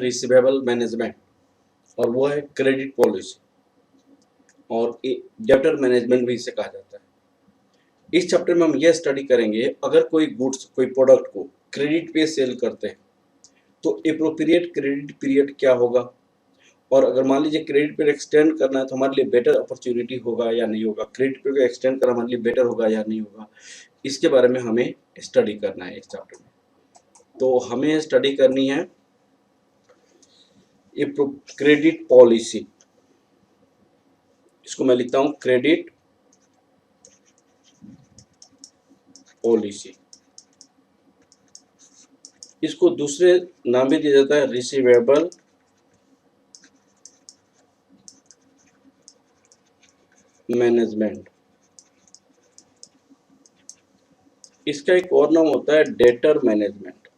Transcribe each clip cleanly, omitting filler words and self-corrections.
Receivable management और वो है क्रेडिट पॉलिसी और डेब्टर मैनेजमेंट भी इसे कहा जाता है। इस चैप्टर में हम यह स्टडी करेंगे, अगर कोई गुड्स कोई प्रोडक्ट को क्रेडिट पे सेल करते हैं तो एप्रोप्रिएट क्रेडिट पीरियड क्या होगा, और अगर मान लीजिए क्रेडिट पीरियड एक्सटेंड करना है तो हमारे लिए बेटर अपॉर्चुनिटी होगा या नहीं होगा, क्रेडिट पीरियड को एक्सटेंड करना हमारे लिए बेटर होगा या नहीं होगा, इसके बारे में हमें स्टडी करना है इस चैप्टर में। तो हमें स्टडी करनी है क्रेडिट पॉलिसी, इसको मैं लिखता हूं क्रेडिट पॉलिसी। इसको दूसरे नाम भी दिया जाता है रिसीवेबल मैनेजमेंट। इसका एक और नाम होता है डेटर मैनेजमेंट।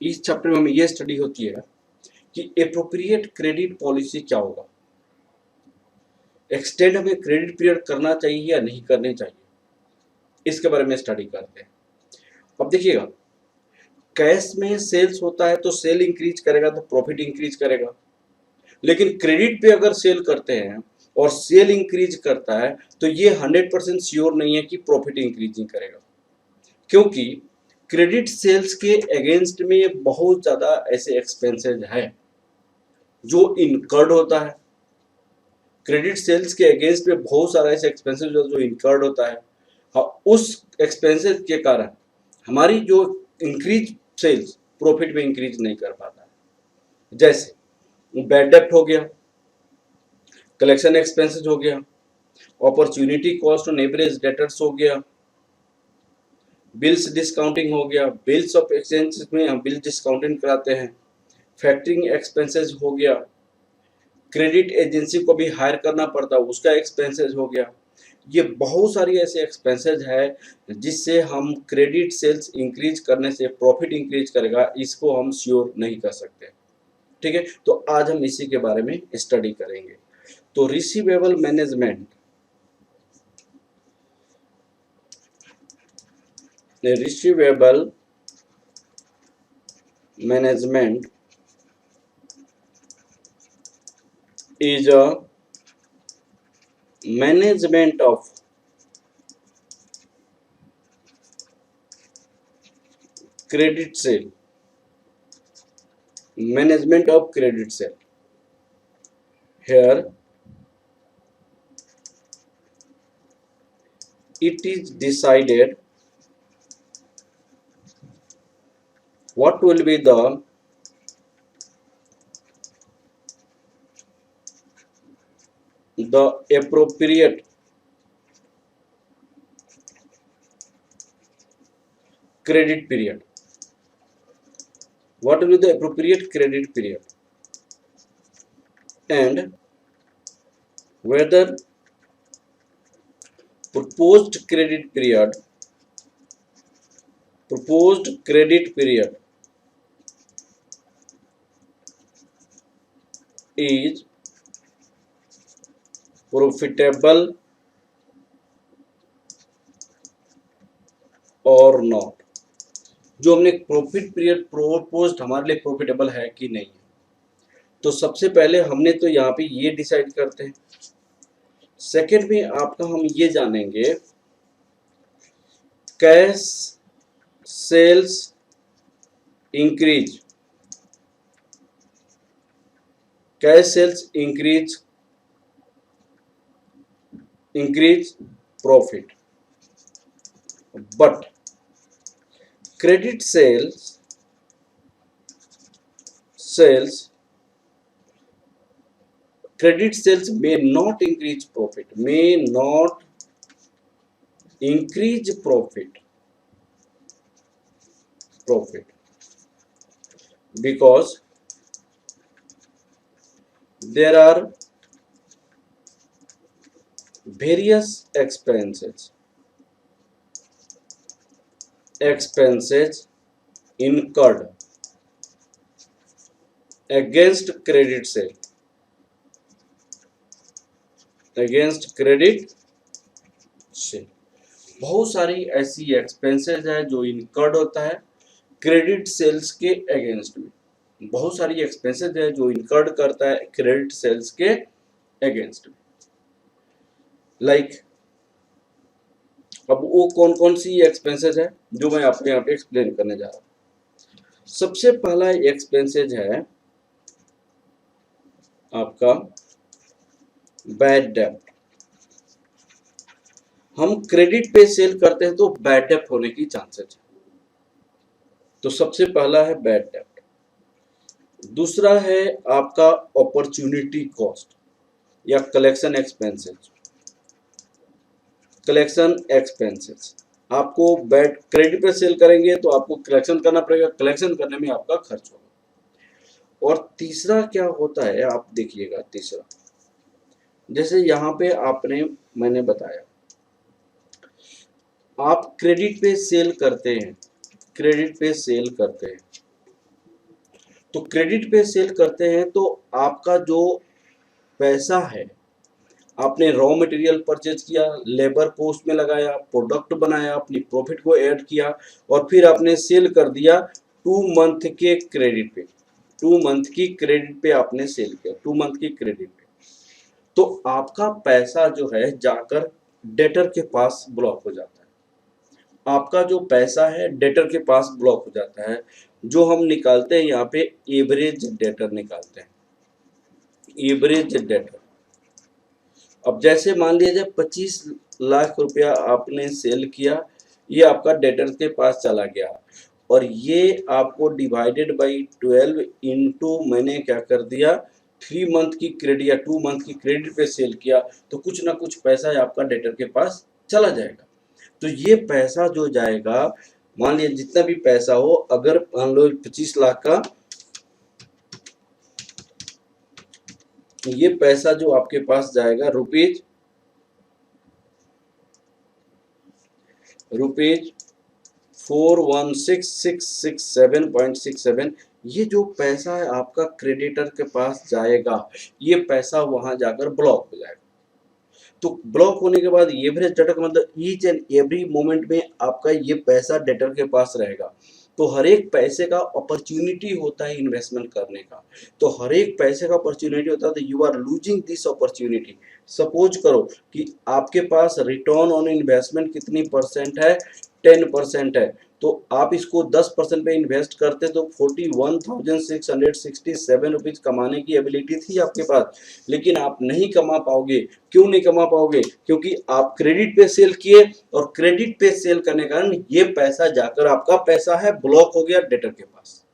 इस चैप्टर में हमें यह स्टडी होती है कि एप्रोप्रिएट क्रेडिट पॉलिसी क्या होगा, एक्सटेंड हमें क्रेडिट पीरियड करना चाहिए या नहीं करनी चाहिए, इसके बारे में स्टडी करते हैं। अब देखिएगा, कैश में सेल्स होता है तो सेल इंक्रीज करेगा तो प्रॉफिट इंक्रीज करेगा, लेकिन क्रेडिट पे अगर सेल करते हैं और सेल इंक्रीज करता है तो ये 100% श्योर नहीं है कि प्रॉफिट इंक्रीजिंग करेगा, क्योंकि क्रेडिट सेल्स के अगेंस्ट में बहुत ज़्यादा ऐसे एक्सपेंसेज है जो इनकर्ड होता है। क्रेडिट सेल्स के अगेंस्ट में बहुत सारा ऐसे एक्सपेंसेज जो इनकर्ड होता है, उस एक्सपेंसेज के कारण हमारी जो इंक्रीज सेल्स प्रॉफिट में इंक्रीज नहीं कर पाता है। जैसे बैड डेप्ट हो गया, कलेक्शन एक्सपेंसेस हो गया, opportunity cost on average debtors हो गया, बिल्स डिस्काउंटिंग हो गया, बिल्स ऑफ एक्सचेंज में हम बिल डिस्काउंटिंग कराते हैं, फैक्टरिंग एक्सपेंसेस हो गया, क्रेडिट एजेंसी को भी हायर करना पड़ता है उसका एक्सपेंसेस हो गया। ये बहुत सारी ऐसे एक्सपेंसेस है जिससे हम क्रेडिट सेल्स इंक्रीज करने से प्रॉफिट इंक्रीज करेगा, इसको हम श्योर नहीं कर सकते। ठीक है, तो आज हम इसी के बारे में स्टडी करेंगे। तो receivable management, receivable management is a management of credit sale, management of credit sale. Here it is decided what will be the appropriate credit period. What will be the appropriate credit period, and whether proposed credit period is profitable और not. जो हमने profit period proposed हमारे लिए profitable है कि नहीं है, तो सबसे पहले हमने तो यहाँ पे ये डिसाइड करते हैं। सेकंड में आपका हम ये जानेंगे cash sales increase, cash sales increase profit, but credit sales may not increase profit, because there are various expenses incurred against credit sale, against credit sale. बहुत सारी ऐसी एक्सपेंसेस है जो इनकर्ड होता है क्रेडिट सेल्स के अगेंस्ट में। बहुत सारी एक्सपेंसेस है जो इनकर्ड करता है क्रेडिट सेल्स के अगेंस्ट में। लाइक अब वो कौन कौन सी एक्सपेंसेस है जो मैं आपको यहाँ पे एक्सप्लेन करने जा रहा हूँ। सबसे पहला एक्सपेंसेस है आपका बैड डेब्ट। हम क्रेडिट पे सेल करते हैं तो बैड डेब्ट होने की चांसेस है। तो सबसे पहला है बैड डेब्ट। दूसरा है आपका अपॉर्चुनिटी कॉस्ट या कलेक्शन एक्सपेंसेस। कलेक्शन एक्सपेंसेस आपको बैड क्रेडिट पे सेल करेंगे तो आपको कलेक्शन करना पड़ेगा, कलेक्शन करने में आपका खर्च होगा। और तीसरा क्या होता है आप देखिएगा, तीसरा जैसे यहाँ पे आपने मैंने बताया आप क्रेडिट पे सेल करते हैं, क्रेडिट पे सेल करते हैं तो क्रेडिट पे सेल करते हैं तो आपका जो पैसा है आपने रॉ मटेरियल परचेज किया, लेबर कॉस्ट में लगाया, प्रोडक्ट बनाया, अपनी प्रॉफिट को ऐड किया और फिर आपने सेल कर दिया 2 मंथ के क्रेडिट पे, 2 मंथ की क्रेडिट पे आपने सेल किया, 2 मंथ की क्रेडिट पे। तो आपका पैसा जो है जाकर डेटर के पास ब्लॉक हो जाता है। आपका जो पैसा है डेटर के पास ब्लॉक हो जाता है। जो हम निकालते हैं यहाँ पे एवरेज डेटर निकालते हैं, एवरेज डेटर। अब जैसे मान लीजिए 25 लाख रुपया आपने सेल किया, ये आपका डेटर के पास चला गया और ये आपको डिवाइडेड बाई 12 इंटू मैंने क्या कर दिया 3 मंथ की क्रेडिट या 2 मंथ की क्रेडिट पे सेल किया तो कुछ ना कुछ पैसा आपका डेटर के पास चला जाएगा। तो ये पैसा जो जाएगा, मान लीजिए जितना भी पैसा हो, अगर मान लो 25 लाख का, ये पैसा जो आपके पास जाएगा रुपीज 416,667.67, ये जो पैसा है आपका क्रेडिटर के पास जाएगा, ये पैसा वहां जाकर ब्लॉक हो जाएगा। तो ब्लॉक होने के बाद एवरेज डेटर का मतलब ईच एंड एवरी मोमेंट में आपका ये पैसा डेटर के पास रहेगा। तो हर एक पैसे का अपॉर्चुनिटी होता है इन्वेस्टमेंट करने का, तो हर एक पैसे का अपॉर्चुनिटी होता है, तो you are losing this opportunity. Suppose करो कि आपके पास रिटर्न ऑन इन्वेस्टमेंट कितनी परसेंट है, 10% है, तो आप इसको 10% पे इन्वेस्ट करते तो 41,667 रुपीज कमाने की एबिलिटी थी आपके पास, लेकिन आप नहीं कमा पाओगे। क्यों नहीं कमा पाओगे? क्योंकि आप क्रेडिट पे सेल किए और क्रेडिट पे सेल करने के कारण ये पैसा जाकर आपका पैसा है ब्लॉक हो गया डेटर के पास।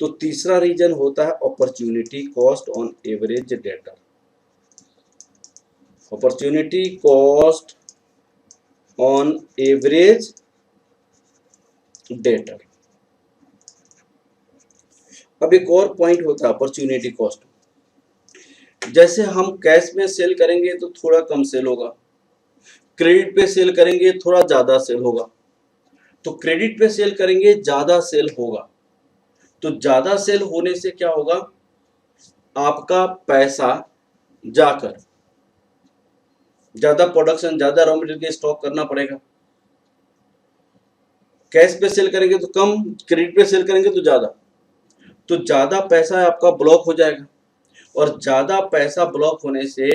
तो तीसरा रीजन होता है opportunity cost on average debtor. Opportunity cost on average debtor. अब एक और पॉइंट होता है अपॉर्चुनिटी कॉस्ट। जैसे हम कैश में सेल करेंगे तो थोड़ा कम सेल होगा, क्रेडिट पे सेल करेंगे थोड़ा ज्यादा सेल होगा। तो क्रेडिट पे सेल करेंगे ज्यादा सेल होगा, तो ज्यादा सेल होने से क्या होगा, आपका पैसा जाकर ज्यादा प्रोडक्शन, ज्यादा रॉ मटेरियल के स्टॉक करना पड़ेगा। कैश पे सेल करेंगे तो कम, क्रेडिट पे सेल करेंगे तो ज्यादा, तो ज्यादा पैसा आपका ब्लॉक हो जाएगा और ज्यादा पैसा ब्लॉक होने से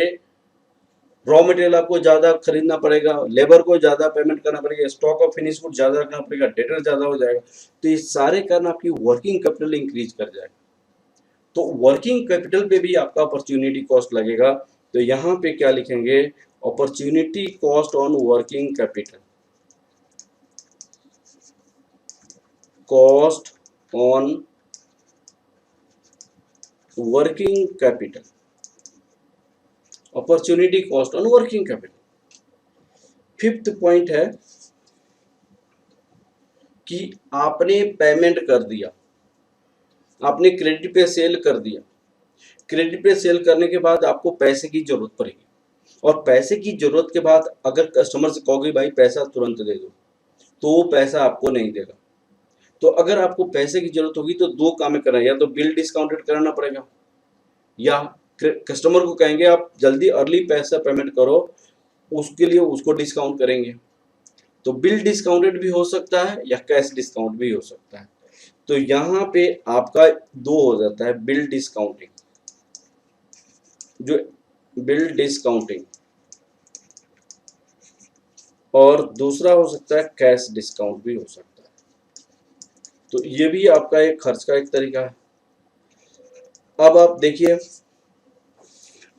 रॉ मटेरियल आपको ज्यादा खरीदना पड़ेगा, लेबर को ज्यादा पेमेंट करना पड़ेगा, स्टॉक ऑफ फिनिश गुड ज्यादा रखना पड़ेगा, डेटर ज्यादा हो जाएगा। तो ये सारे कारण आपकी वर्किंग कैपिटल इंक्रीज कर जाएगा। तो वर्किंग कैपिटल पे भी आपका अपॉर्चुनिटी कॉस्ट लगेगा। तो यहाँ पे क्या लिखेंगे, opportunity cost on working capital, cost on working capital, opportunity cost on working capital. Fifth point है कि आपने पेमेंट कर दिया, आपने क्रेडिट पे सेल कर दिया, क्रेडिट पे सेल करने के बाद आपको पैसे की जरूरत पड़ेगी और पैसे की जरूरत के बाद अगर कस्टमर से कहोगे भाई पैसा तुरंत दे दो, तो वो पैसा आपको नहीं देगा। तो अगर आपको पैसे की जरूरत होगी तो दो काम करना है, या तो बिल डिस्काउंटेड कराना पड़ेगा, या कस्टमर को कहेंगे आप जल्दी अर्ली पैसा पेमेंट करो, उसके लिए उसको डिस्काउंट करेंगे। तो बिल डिस्काउंटेड भी हो सकता है या कैश डिस्काउंट भी हो सकता है। तो यहाँ पे आपका दो हो जाता है, बिल डिस्काउंटिंग, जो बिल डिस्काउंटिंग, और दूसरा हो सकता है कैश डिस्काउंट भी हो सकता है। तो ये भी आपका एक खर्च का एक तरीका है। अब आप देखिए,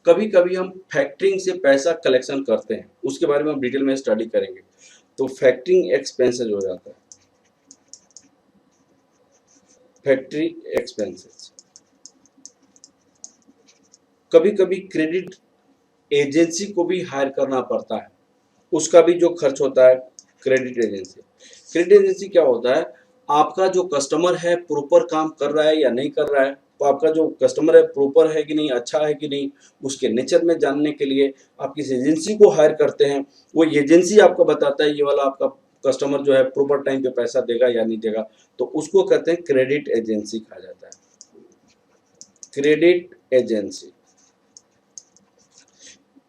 कभी कभी हम फैक्टरिंग से पैसा कलेक्शन करते हैं, उसके बारे में हम डिटेल में स्टडी करेंगे। तो फैक्टरिंग एक्सपेंसेस हो जाता है, फैक्ट्री एक्सपेंसेस। कभी कभी क्रेडिट एजेंसी को भी हायर करना पड़ता है, उसका भी जो खर्च होता है क्रेडिट एजेंसी। क्रेडिट एजेंसी क्या होता है, आपका जो कस्टमर है प्रॉपर काम कर रहा है या नहीं कर रहा है, तो आपका जो कस्टमर है प्रॉपर है कि नहीं, अच्छा है कि नहीं, उसके नेचर में जानने के लिए आप किस एजेंसी को हायर करते हैं। वो एजेंसी आपको बताता है ये वाला आपका कस्टमर जो है प्रॉपर टाइम पे पैसा देगा या नहीं देगा, तो उसको कहते हैं क्रेडिट एजेंसी कहा जाता है, क्रेडिट एजेंसी।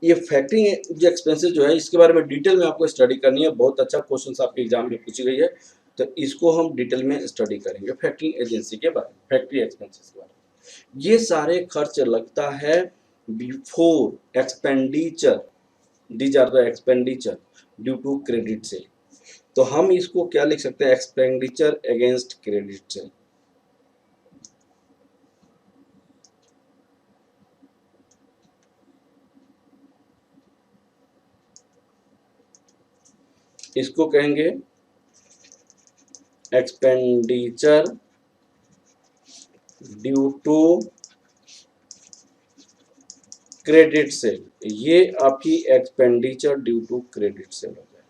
ये फैक्टरिंग जो एक्सपेंसेस जो है, इसके बारे में डिटेल में आपको स्टडी करनी है, बहुत अच्छा क्वेश्चन आपके एग्जाम में पूछी गई है, तो इसको हम डिटेल में स्टडी करेंगे फैक्टरिंग एजेंसी के बारे में, फैक्ट्री एक्सपेंसेस के बारे में। ये सारे खर्च लगता है before expenditure, these are the expenditure due to credit sale. तो हम इसको क्या लिख सकते हैं, एक्सपेंडिचर अगेंस्ट क्रेडिट सेल। इसको कहेंगे expenditure due to credit sale. ये आपकी expenditure due to credit sale हो जाए।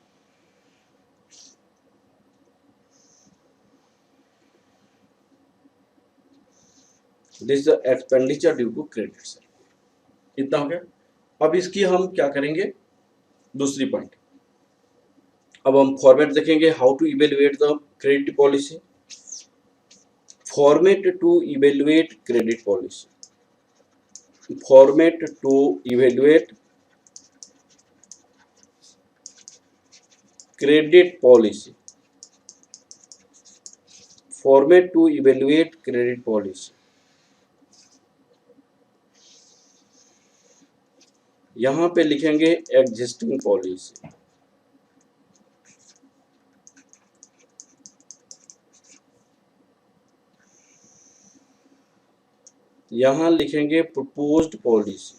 This is expenditure due to credit sale. इतना हो गया। अब इसकी हम क्या करेंगे, दूसरी पॉइंट। अब हम फॉर्मेट देखेंगे, how to evaluate the credit policy. Format to evaluate credit policy, format to evaluate credit policy, format to evaluate credit policy. यहां पे लिखेंगे एग्जिस्टिंग पॉलिसी, यहां लिखेंगे प्रपोज्ड पॉलिसी,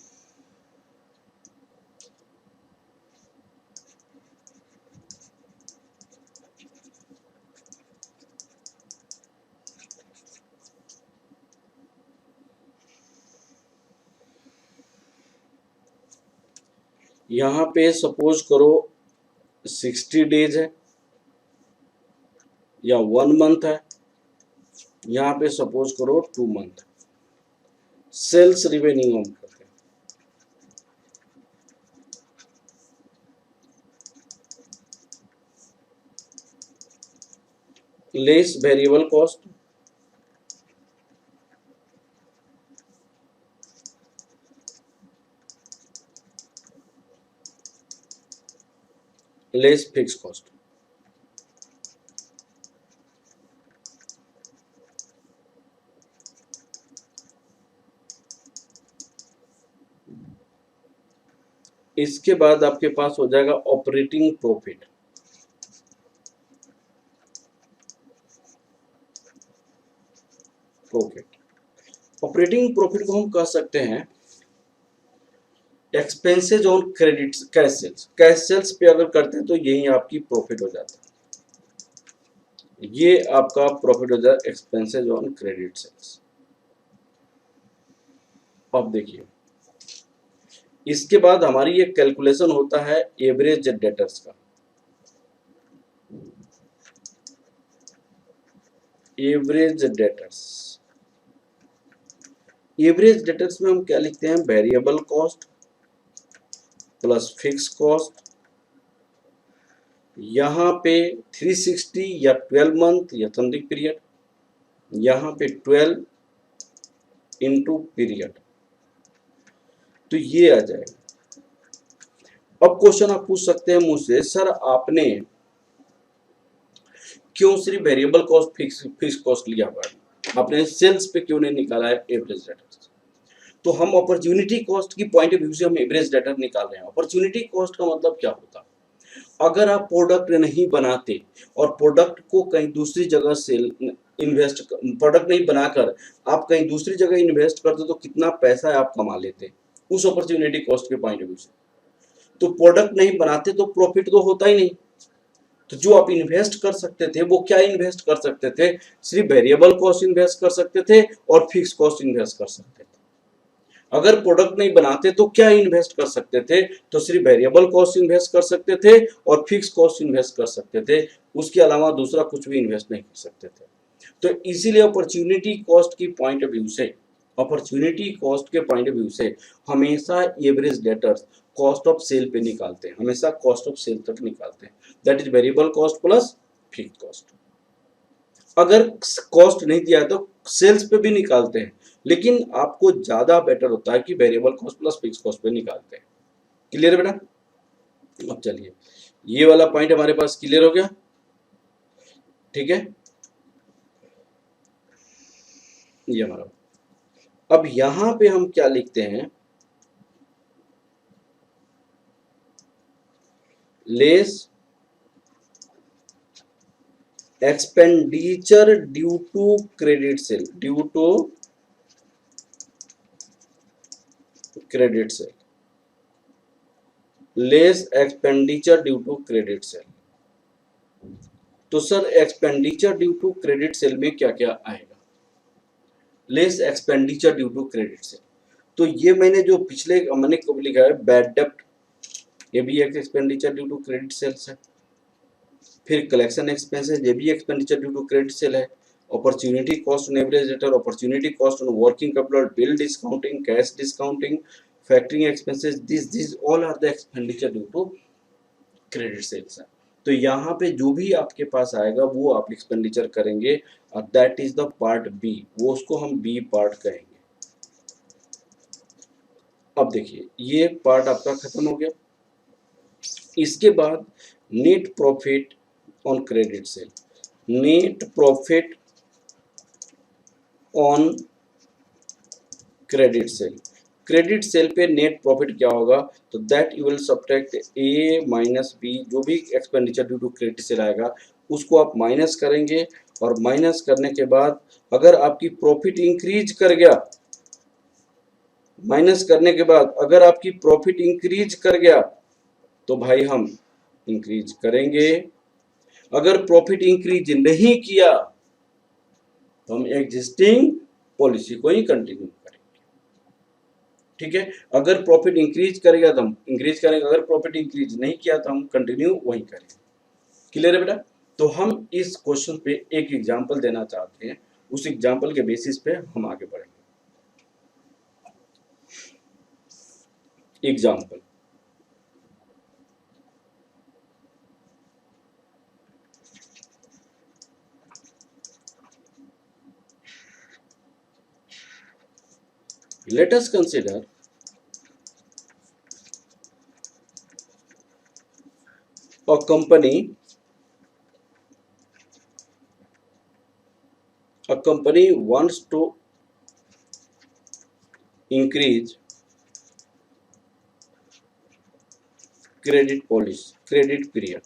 यहां पे सपोज करो 60 डेज है या 1 मंथ है, यहाँ पे सपोज करो 2 मंथ। सेल्स रिवेन्यू हम करते हैं, less variable cost, less fix cost. इसके बाद आपके पास हो जाएगा operating profit. Profit, operating profit को हम कह सकते हैं expenses on credit cash sales. Cash sales पे अगर करते हैं तो यही आपकी प्रॉफिट हो जाता है, ये आपका प्रॉफिट हो जाता है एक्सपेंसेज ऑन क्रेडिट सेल्स। अब देखिए, इसके बाद हमारी ये कैलकुलेशन होता है एवरेज डेटर्स का। एवरेज डेटर्स, एवरेज डेटर्स में हम क्या लिखते हैं, variable cost plus fix cost यहाँ पे 360 या 12 मंथ या समथिंग पीरियड, यहाँ पे 12 इंटू पीरियड, तो ये आ जाएगा। अब क्वेश्चन आप पूछ सकते हैं मुझसे, सर आपने क्यों सिर्फ वेरिएबल कॉस्ट फिक्स कॉस्ट लिया हुआ है, आपने सेल्स पे क्यों नहीं निकाला है एवरेज डेटर? तो हम अपॉर्चुनिटी कॉस्ट की पॉइंट ऑफ व्यू से हम एवरेज डेटर निकाल रहे हैं। अपॉर्चुनिटी कॉस्ट का मतलब क्या होता है? अगर आप प्रोडक्ट नहीं बनाते और प्रोडक्ट को कहीं दूसरी जगह सेल इन्वेस्ट, प्रोडक्ट नहीं बनाकर आप कहीं दूसरी जगह इन्वेस्ट करते तो कितना पैसा आप कमा लेते उस अपॉर्चुनिटी कॉस्ट के पॉइंट ऑफ व्यू से। तो प्रोडक्ट नहीं बनाते तो प्रॉफिट तो होता ही नहीं। तो जो आप इन्वेस्ट कर सकते थे वो क्या इन्वेस्ट कर सकते थे? सिर्फ वेरिएबल कॉस्ट इन्वेस्ट कर सकते थे और फिक्स कॉस्ट इन्वेस्ट कर सकते थे। अगर प्रोडक्ट नहीं बनाते तो क्या इन्वेस्ट कर सकते थे? तो सिर्फ वेरिएबल कॉस्ट इन्वेस्ट कर सकते थे और फिक्स कॉस्ट इन्वेस्ट कर सकते थे, उसके अलावा दूसरा कुछ भी इन्वेस्ट नहीं कर सकते थे। तो इसीलिए अपॉर्चुनिटी कॉस्ट की पॉइंट ऑफ व्यू से, अपॉर्चुनिटी कॉस्ट के पॉइंट ऑफ व्यू से हमेशा average debtors cost of sale पे निकालते हैं, हमेशा कॉस्ट ऑफ सेल तक निकालते हैं, that is variable cost plus fix cost. अगर कॉस्ट नहीं दिया तो सेल्स पे भी निकालते हैं, लेकिन आपको ज्यादा बेटर होता है कि variable cost plus fix cost पे निकालते हैं। क्लियर है बेटा? अब चलिए, ये वाला पॉइंट हमारे पास क्लियर हो गया, ठीक है। ये हमारा, अब यहां पे हम क्या लिखते हैं, less expenditure due to credit sale, due to credit sale, less expenditure due to credit sale. तो sir expenditure due to credit sale में क्या क्या आएगा? Less expenditure due to credit sale, तो ये मैंने जो पिछले मैंने कब लिखा है, बैड डेप्ट, ये भी एक expenditure due to credit sales है। फिर कलेक्शन एक्सपेंसेस, ये भी expenditure due to credit sale है। Opportunity cost on average debtor, opportunity cost on working capital, bill discounting, cash discounting, factoring expenses, this all are the expenditure due to credit sales है। तो यहाँ पे जो भी आपके पास आएगा वो आप एक्सपेंडिचर करेंगे, और that is the part B, वो उसको हम बी पार्ट कहेंगे। अब देखिए ये पार्ट आपका खत्म हो गया। इसके बाद net profit on credit sale, net profit on credit sale, credit sale पे नेट प्रॉफिट क्या होगा? तो that you will subtract A minus B, जो भी expenditure due to credit sale आएगा उसको आप माइनस करेंगे, और माइनस करने के बाद अगर आपकी प्रॉफिट इंक्रीज कर गया, माइनस करने के बाद अगर आपकी प्रॉफिट इंक्रीज कर गया तो भाई हम इंक्रीज करेंगे, अगर प्रॉफिट इंक्रीज नहीं किया तो हम एग्जिस्टिंग पॉलिसी को ही कंटिन्यू करेंगे, ठीक है। अगर प्रॉफिट इंक्रीज करेगा तो हम इंक्रीज करेंगे, अगर प्रॉफिट इंक्रीज नहीं किया तो हम कंटिन्यू वही करेंगे। क्लियर है बेटा? तो हम इस क्वेश्चन पे एक एग्जांपल देना चाहते हैं, उस एग्जांपल के बेसिस पे हम आगे बढ़ेंगे। Example, let us consider a company wants to increase credit policy, credit period,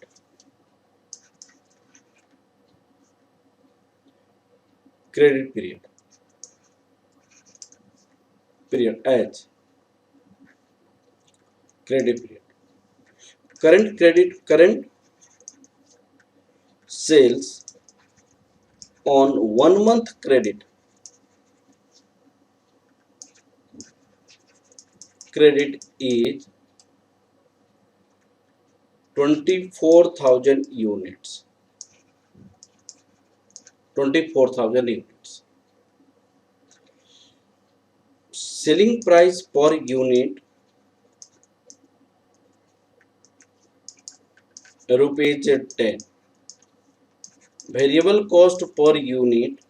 credit period, period as credit period, current sales on 1 month credit is 24,000 units, 24,000 units. Selling price per unit rupees 10. Variable cost per unit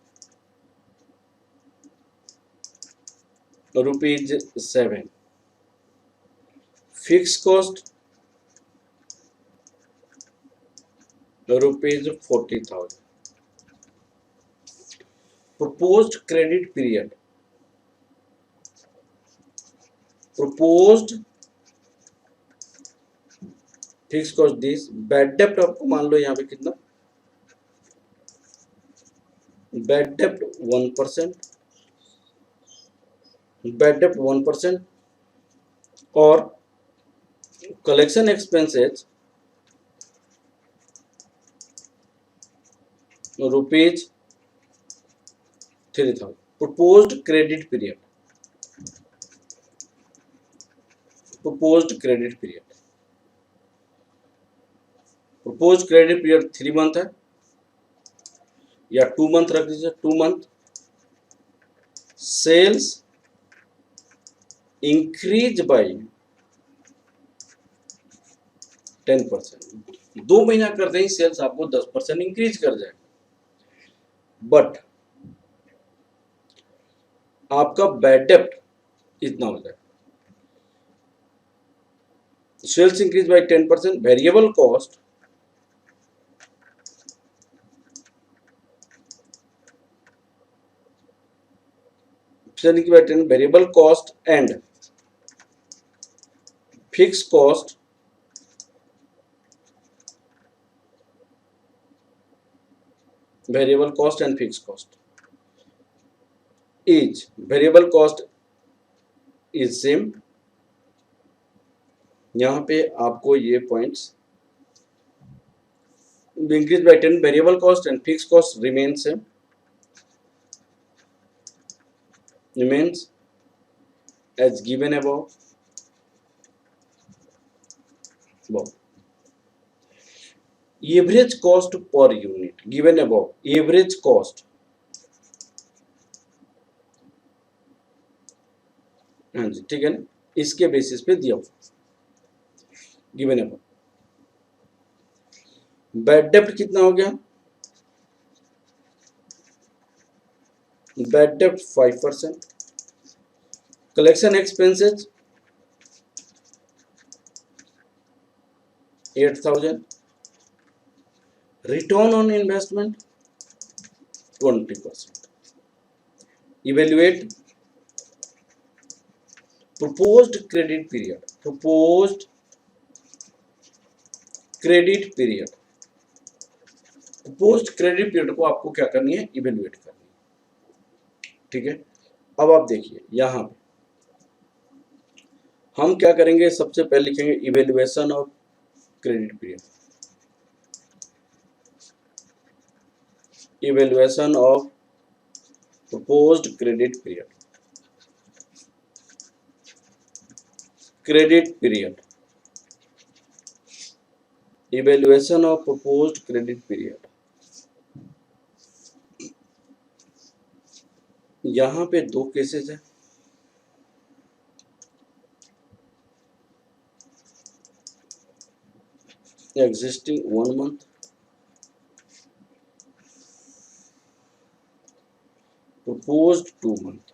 rupees 7. Fixed cost rupees 40,000. Proposed credit period. Proposed fix cost this bad डेप्ट आपको मान लो यहाँ पे कितना bad डेप्ट 1%, bad डेप्ट 1% और collection expenses rupees 3,000. proposed credit period proposed credit period proposed credit period 3 month है या 2 month रख दीजिए 2 मंथ सेल्स इंक्रीज बाय 10%. 2 महीना करते ही सेल्स आपको 10% इंक्रीज कर जाएगा बट आपका बैड डेप्ट इतना हो जाएगा sales increase by 10%. Variable cost selling by 10 variable cost and fixed cost variable cost and fixed cost is variable cost is same. यहाँ पे आपको ये points increase by 10 variable cost and fixed cost remains same remains as given above. Average cost per unit given above. Average cost हाँ जी ठीक है ना इसके basis पे दिया गिवन अबव. बैड डेप्ट कितना हो गया बैड डेप्ट 5%. Collection expenses 8,000. Return on investment 20%. Evaluate proposed credit period proposed credit period proposed credit period को आपको क्या करनी है इवेल्युएट करनी है ठीक है. अब आप देखिए यहां पे हम क्या करेंगे सबसे पहले लिखेंगे evaluation of credit period evaluation of proposed credit period credit period evaluation of proposed credit period. यहां पे 2 केसेस है existing 1 month proposed 2 month.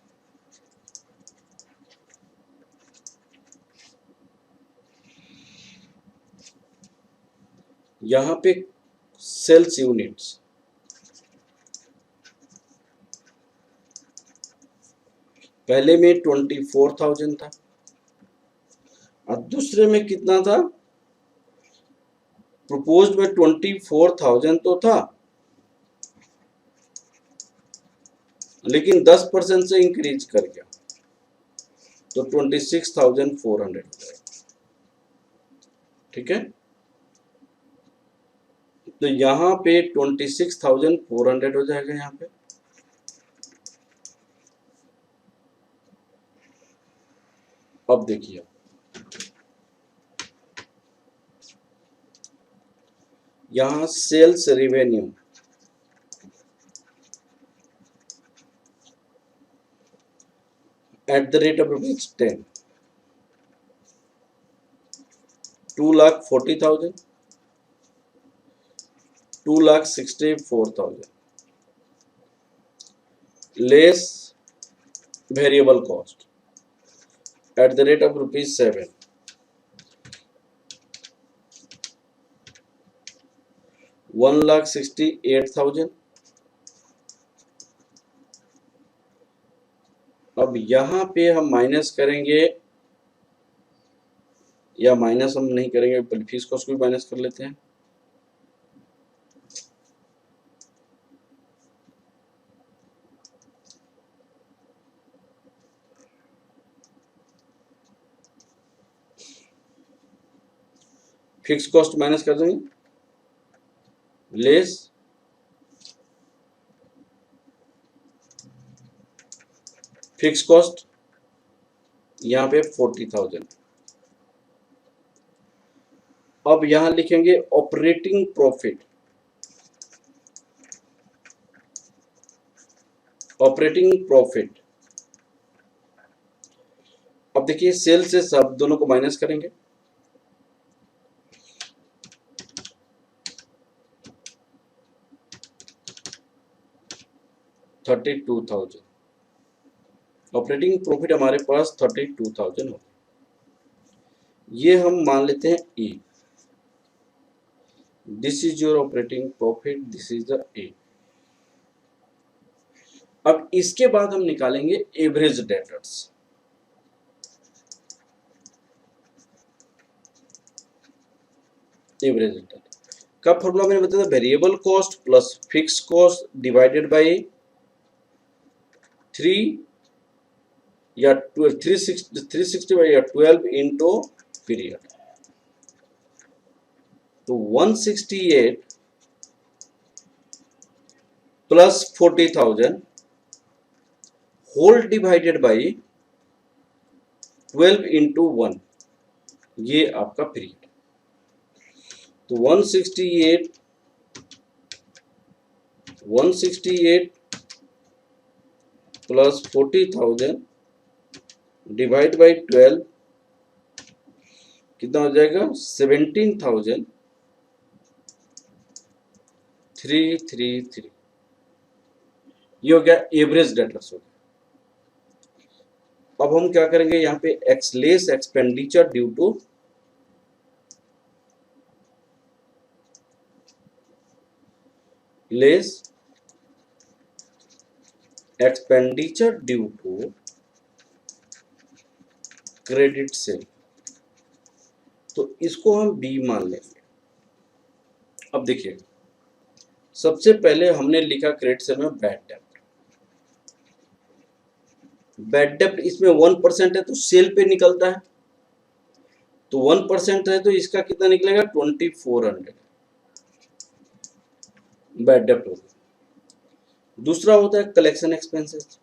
यहां पे सेल्स यूनिट्स पहले में 24,000 था और दूसरे में कितना था प्रपोज्ड में 24,000 तो था लेकिन 10% से इंक्रीज कर गया तो 26,400 हो जाएगा ठीक है. तो यहाँ पे 26,400 हो जाएगा यहाँ पे. अब देखिए यहाँ sales revenue at the rate of ₹10 2,40,000 2,64,000 less variable cost at the rate of ₹7, 1,68,000। अब यहाँ पे हम माइनस करेंगे, या माइनस हम नहीं करेंगे, फीस कॉस्ट को भी माइनस कर लेते हैं। फिक्स कॉस्ट माइनस कर देंगे, लेस फिक्स कॉस्ट, यहाँ पे 40,000। अब यहां लिखेंगे ऑपरेटिंग प्रॉफिट, ऑपरेटिंग प्रॉफिट। अब देखिए सेल से सब दोनों को माइनस करेंगे, $32,000। ऑपरेटिंग प्रॉफिट हमारे पास 32,000 हो, ये हम मान लेते हैं A. This is your operating profit, this is the A. अब इसके बाद हम निकालेंगे एवरेज डेटर्स। एवरेज डेटर का फॉर्मूला मैंने बताया, variable cost plus fix cost divided by 3 या 360 या 12 इंटू पीरियड। तो 168 plus 40,000 whole divided by 12 into 1, ये आपका पीरियड। तो 168 प्लस 40,000 डिवाइड बाई 12 कितना हो जाएगा, 17,333। ये हो गया एवरेज डेटर्स हो गया। अब हम क्या करेंगे, यहाँ पे excess expenditure due to less expenditure due to credit sale, तो इसको हम बी मान लेंगे। अब देखिए सबसे पहले हमने लिखा क्रेडिट सेल में बैड डेप्ट। बैड डेप्ट इसमें 1% है तो सेल पे निकलता है, तो 1% है तो इसका कितना निकलेगा, 2400 बैड डेप्ट होगा। दूसरा होता है कलेक्शन एक्सपेंसेस।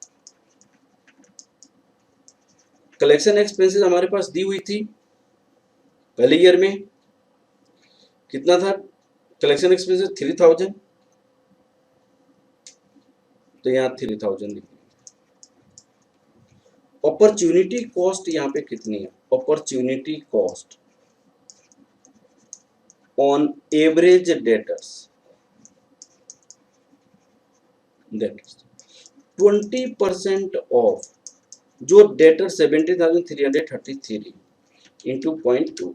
कलेक्शन एक्सपेंसेस हमारे पास दी हुई थी पहले ईयर में, कितना था कलेक्शन एक्सपेंसेस, 3,000, तो यहाँ 3,000 लिखिए। अपॉर्चुनिटी कॉस्ट यहाँ पे कितनी है, opportunity cost on average debtors 20% of जो डेटर 70,333 इंटू 0.2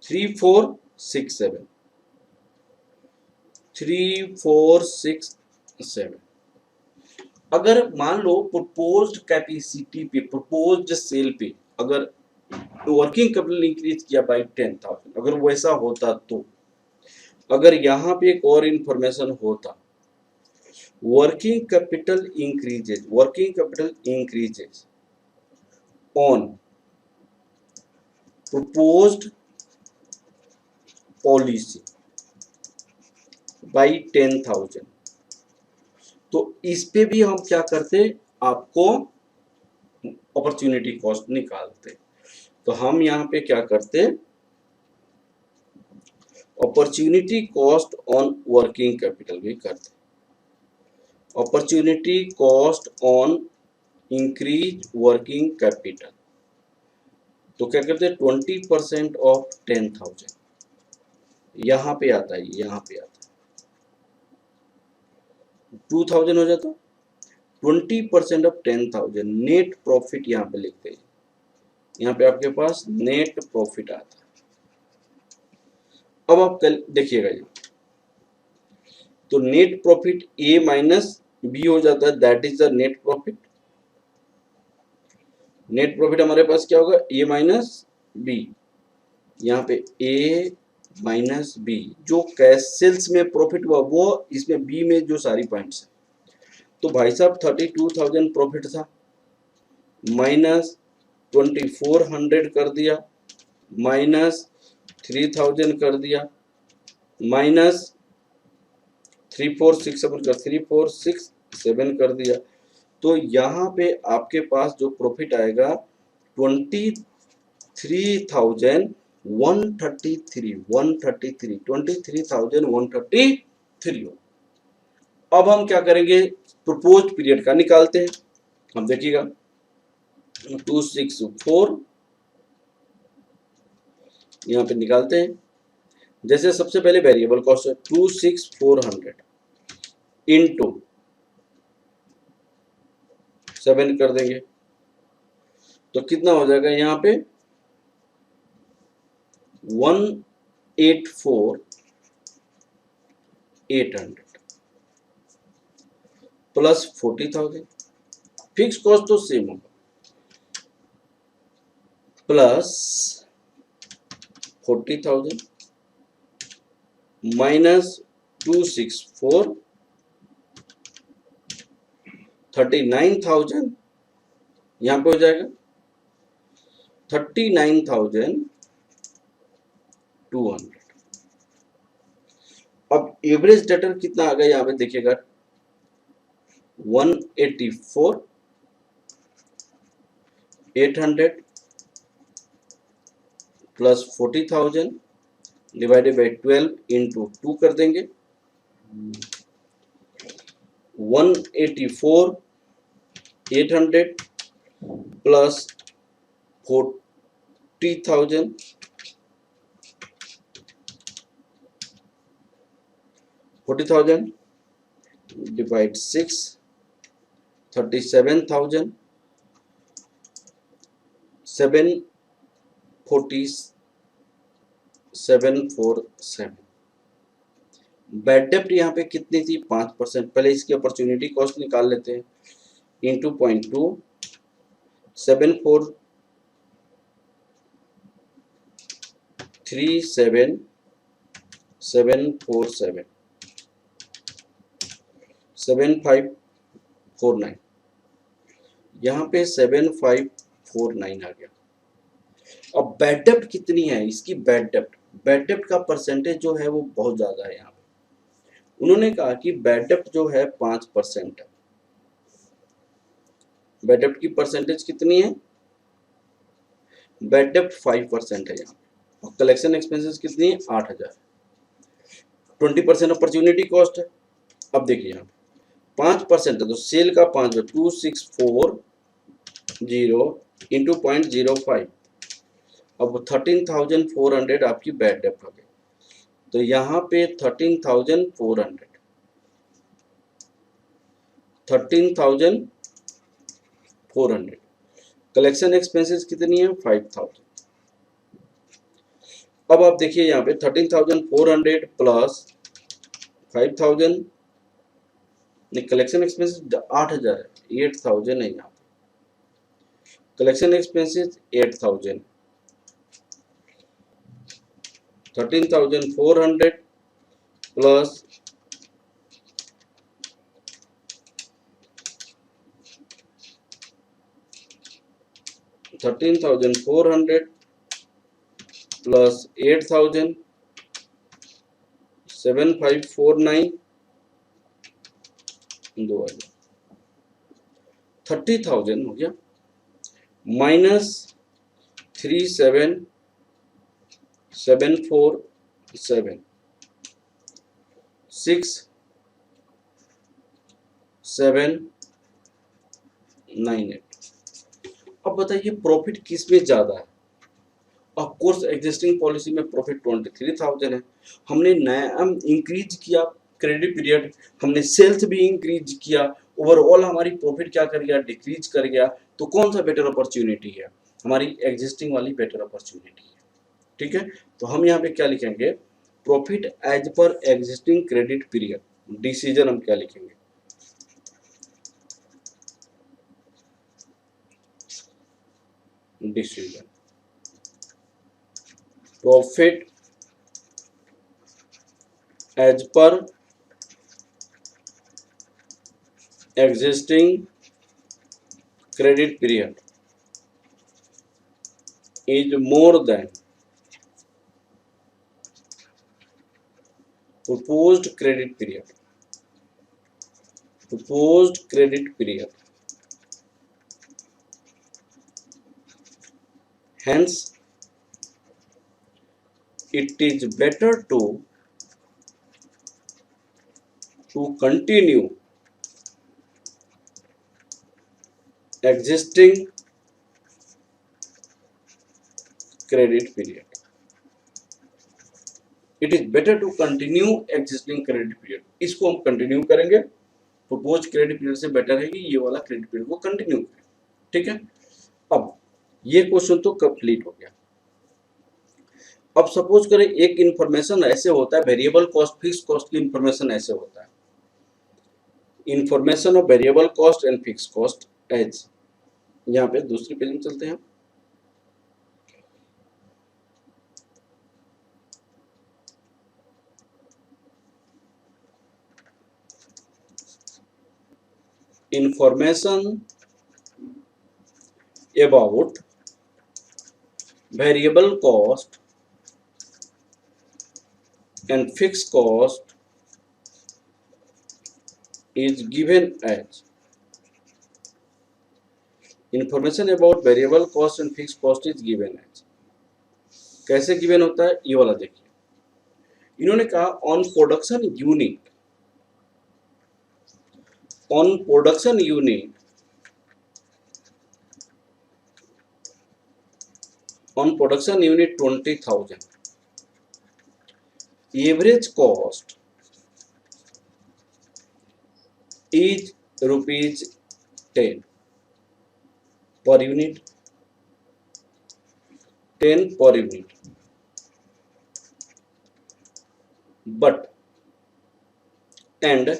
3467। अगर मान लो प्रपोज्ड कैपेसिटी पे, प्रपोज्ड सेल पे अगर वर्किंग कैपिटल इंक्रीज किया बाई 10,000, अगर वैसा होता तो, अगर यहाँ पे एक और इंफॉर्मेशन होता, working capital increases on proposed policy by 10,000, तो इस पे भी हम क्या करते, आपको अपॉर्चुनिटी कॉस्ट निकालते। तो हम यहाँ पे क्या करते, opportunity cost on working capital भी करते, opportunity cost on increase working capital, तो क्या करते हैं 20% ऑफ 10,000 यहाँ पे आता है, यहाँ पे आता है 2000 हो जाता, 20% ऑफ 10,000 नेट प्रॉफिट यहाँ पे लिखते हैं। यहाँ पे आपके पास नेट प्रॉफिट आता है। अब आप कल देखिएगा ये, तो नेट प्रॉफिट ए माइनस बी हो जाता है, that is the net profit. Net profit हमारे पास क्या होगा, ए माइनस बी। यहाँ पे ए माइनस बी, जो कैश सेल्स में प्रॉफिट हुआ वो इसमें बी में जो सारी पॉइंट्स है। तो भाई साहब 32,000 प्रॉफिट था, माइनस 2400 कर दिया, माइनस 3000 कर दिया, माइनस 3467 कर दिया। तो यहाँ पे आपके पास जो प्रॉफिट आएगा 23,133 हो। अब हम क्या करेंगे, प्रपोज पीरियड का निकालते हैं। हम देखिएगा 264 यहाँ पे निकालते हैं। जैसे सबसे पहले वेरिएबल कॉस्ट है 26,400 इंटू 7 कर देंगे, तो कितना हो जाएगा यहाँ पे 184,800 प्लस 40,000। फिक्स कॉस्ट तो सेम होगा, प्लस 40,000 माइनस 264 39,000 यहाँ पे हो जाएगा 39,200। अब एवरेज डेटर कितना आ गया यहाँ पे देखिएगा 184,800 प्लस 40,000 डिवाइडेड बाई 12 इंटू 2 कर देंगे। 184,800 प्लस 40,000 डिवाइड 6 37,000 747 बैड डेप्ट यहाँ पे कितनी थी 5%। पहले इसकी अपॉर्चुनिटी कॉस्ट निकाल लेते हैं, इंटू 0.2 7,437,747 7549, यहाँ पे 7549 आ गया। अब बैड डेप्ट कितनी है इसकी, बैड डेप्ट का परसेंटेज जो है वो बहुत ज्यादा है। यहाँ पे उन्होंने कहा कि बैड डेप्ट जो है 5% है। बैड डेप्ट की परसेंटेज कितनी है, बैड डेप्ट 5% है यहाँ पे। और कलेक्शन एक्सपेंसेस कितनी है 8,000। 20% अपॉर्चुनिटी कॉस्ट है। अब देखिए यहाँ पे 5% है तो सेल का 5 2640 इंटू 0.05। अब 13,400 आपकी बैड डेप्ट हो गई। तो यहाँ पे 13,400 कलेक्शन एक्सपेंसेस कितनी है 5,000। अब आप देखिए यहाँ पे 13,400 प्लस 5,000, कलेक्शन एक्सपेंसेस 8,000 है, 8,000 है यहाँ पे। कलेक्शन एक्सपेंसेस 8,000, 13,400 प्लस 13,400 प्लस 8,000 7549 2,000 30,000 हो गया, माइनस 37,747 6,798। अब बताइए प्रॉफिट किस में ज्यादा है, ऑफ कोर्स एग्जिस्टिंग पॉलिसी में प्रॉफिट 23,000 है, हमने नया इंक्रीज किया क्रेडिट पीरियड, हमने सेल्स भी इंक्रीज किया, ओवरऑल हमारी प्रॉफिट क्या कर गया, डिक्रीज कर गया। तो कौन सा बेटर अपॉर्चुनिटी है, हमारी एग्जिस्टिंग वाली बेटर अपॉर्चुनिटी है। ठीक है, तो हम यहाँ पे क्या लिखेंगे, profit as per existing credit period. Decision हम क्या लिखेंगे, decision profit as per existing credit period is more than proposed credit period. Proposed credit period. Hence, it is better to continue existing credit period. It is better to continue existing credit period. इसको हम continue करेंगे, propose credit period से better है कि ये वाला credit period को continue करें। ठीक है, अब ये क्वेश्चन तो कंप्लीट हो गया। अब सपोज करें एक इंफॉर्मेशन ऐसे होता है, वेरिएबल कॉस्ट फिक्स कॉस्ट की इंफॉर्मेशन ऐसे होता है, information of variable cost and fix cost as, यहाँ पे दूसरी पेज में चलते हैं। Information about variable cost and fix cost is given as, information about variable cost and fix cost is given as. कैसे गिवन होता है, ये वाला देखिए, इन्होंने कहा on production unit, on production unit, on production unit 20,000, average cost is rupees 10 per unit, 10 per unit, but and